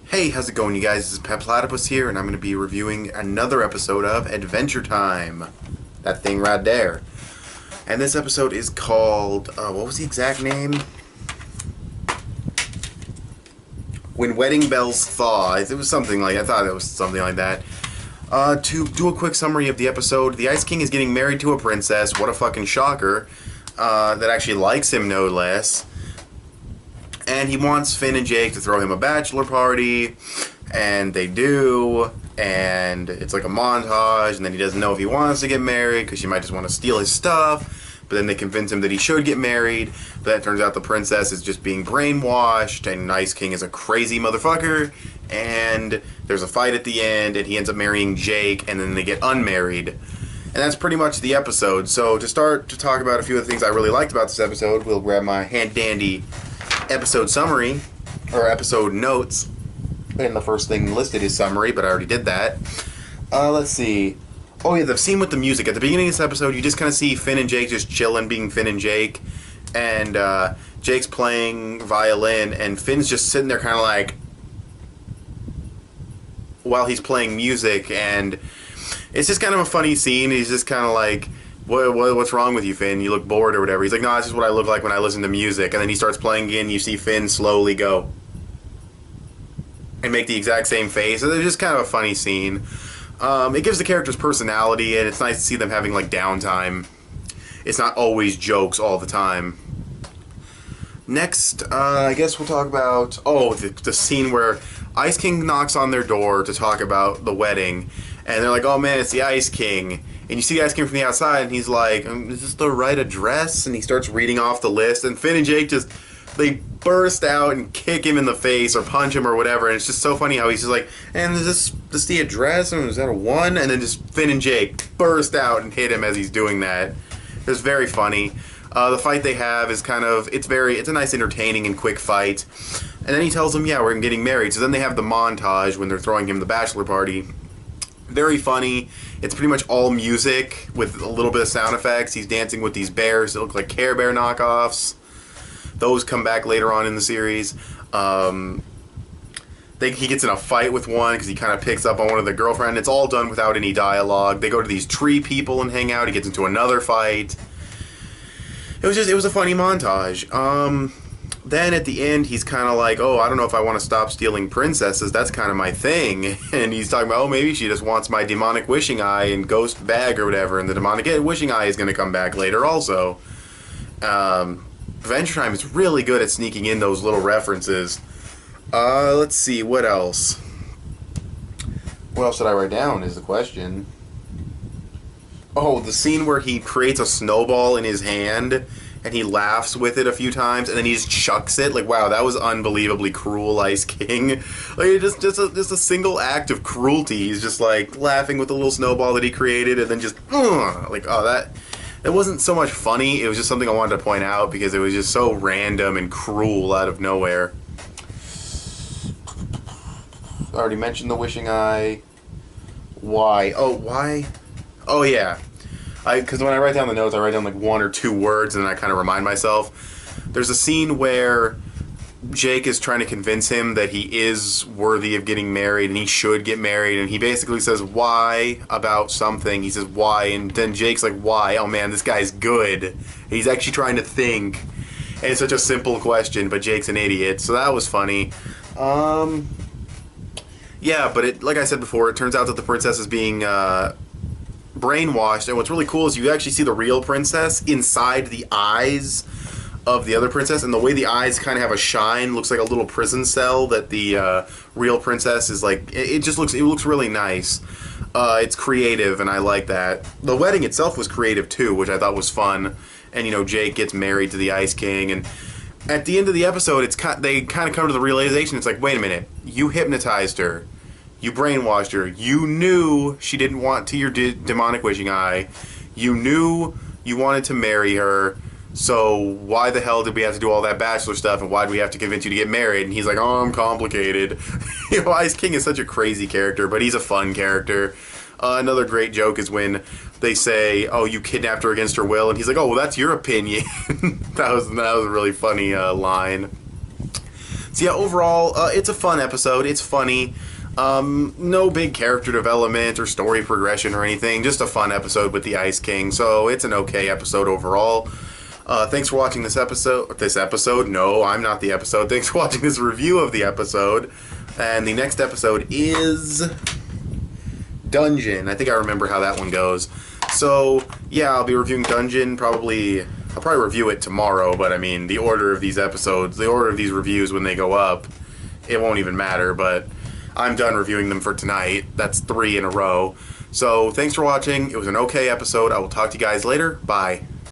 Hey, how's it going, you guys? This is petplatypus here, and I'm going to be reviewing another episode of Adventure Time. That thing right there. And this episode is called, what was the exact name? When Wedding Bells Thaw. It was something like, I thought it was something like that. To do a quick summary of the episode, the Ice King is getting married to a princess. What a fucking shocker. That actually likes him, no less. And he wants Finn and Jake to throw him a bachelor party, and they do, and it's like a montage, and then he doesn't know if he wants to get married, because she might just want to steal his stuff, but then they convince him that he should get married, but that turns out the princess is just being brainwashed, and Ice King is a crazy motherfucker, and there's a fight at the end, and he ends up marrying Jake, and then they get unmarried. And that's pretty much the episode. So to start to talk about a few of the things I really liked about this episode, we'll grab my hand-dandy episode summary, or episode notes, and the first thing listed is summary, but I already did that. Let's see. Oh yeah, the scene with the music. At the beginning of this episode, you just kind of see Finn and Jake just chilling, being Finn and Jake, and Jake's playing violin, and Finn's just sitting there kind of like, while he's playing music, and it's just kind of a funny scene. He's just kind of like, what's wrong with you, Finn? You look bored or whatever. He's like, no, that's just what I look like when I listen to music. And then he starts playing again. You see Finn slowly go and make the exact same face. So it's just kind of a funny scene. It gives the characters personality, and it's nice to see them having like downtime. It's not always jokes all the time. Next, I guess we'll talk about, the scene where Ice King knocks on their door to talk about the wedding. And they're like, oh man, it's the Ice King. And you see the Ice King from the outside, and he's like, is this the right address? And he starts reading off the list, and Finn and Jake they burst out and kick him in the face or punch him or whatever, and it's just so funny how he's just like, and is this the address? And is that a 1? And then just Finn and Jake burst out and hit him as he's doing that. It's very funny. The fight they have is it's a nice entertaining and quick fight. And then he tells them, yeah, we're getting married. So then they have the montage when they're throwing him the bachelor party. Very funny. It's pretty much all music with a little bit of sound effects. He's dancing with these bears that look like Care Bear knockoffs. Those come back later on in the series. He gets in a fight with one because he kind of picks up on one of the girlfriend. It's all done without any dialogue. They go to these tree people and hang out. He gets into another fight. It was a funny montage. Then at the end, he's kind of like, oh, I don't know if I want to stop stealing princesses. That's kind of my thing. And he's talking about, oh, maybe she just wants my demonic wishing eye and ghost bag or whatever. And the demonic wishing eye is going to come back later also. Adventure Time is really good at sneaking in those little references. Let's see, what else? What else did I write down is the question. Oh, the scene where he creates a snowball in his hand and he laughs with it a few times, and then he just chucks it. Like, wow, that was unbelievably cruel, Ice King. Like, just a single act of cruelty. He's just like laughing with the little snowball that he created, and then just that wasn't so much funny. It was just something I wanted to point out because it was just so random and cruel out of nowhere. I already mentioned the wishing eye. Why? Oh, why? Oh, yeah. Because when I write down the notes, I write down like 1 or 2 words, and then I kind of remind myself. There's a scene where Jake is trying to convince him that he is worthy of getting married, and he should get married, and he basically says, why, about something. He says, why, and then Jake's like, why? Oh man, this guy's good. He's actually trying to think, and it's such a simple question, but Jake's an idiot, so that was funny. Yeah, but like I said before, it turns out that the princess is being brainwashed, and what's really cool is you actually see the real princess inside the eyes of the other princess, and the way the eyes kind of have a shine looks like a little prison cell that the real princess is like. It looks really nice. It's creative, and I like that. The wedding itself was creative too, which I thought was fun. And Jake gets married to the Ice King, and at the end of the episode, they kind of come to the realization. It's like, wait a minute, you hypnotized her. You brainwashed her. You knew she didn't want to your demonic wishing eye. You knew you wanted to marry her. So why the hell did we have to do all that bachelor stuff, and why do we have to convince you to get married? And he's like, oh, I'm complicated. Ice King is such a crazy character, but he's a fun character. Another great joke is when they say, oh, you kidnapped her against her will, and he's like, oh, well, that's your opinion. That was a really funny line. So yeah, overall, it's a fun episode. It's funny. No big character development or story progression or anything. Just a fun episode with the Ice King. So it's an okay episode overall. Thanks for watching this episode. This episode? No, I'm not the episode. Thanks for watching this review of the episode. And the next episode is Dungeon. I think I remember how that one goes. So yeah, I'll be reviewing Dungeon. I'll probably review it tomorrow. But I mean, the order of these episodes, the order of these reviews when they go up, it won't even matter. But I'm done reviewing them for tonight. That's 3 in a row. So thanks for watching. It was an okay episode. I will talk to you guys later. Bye.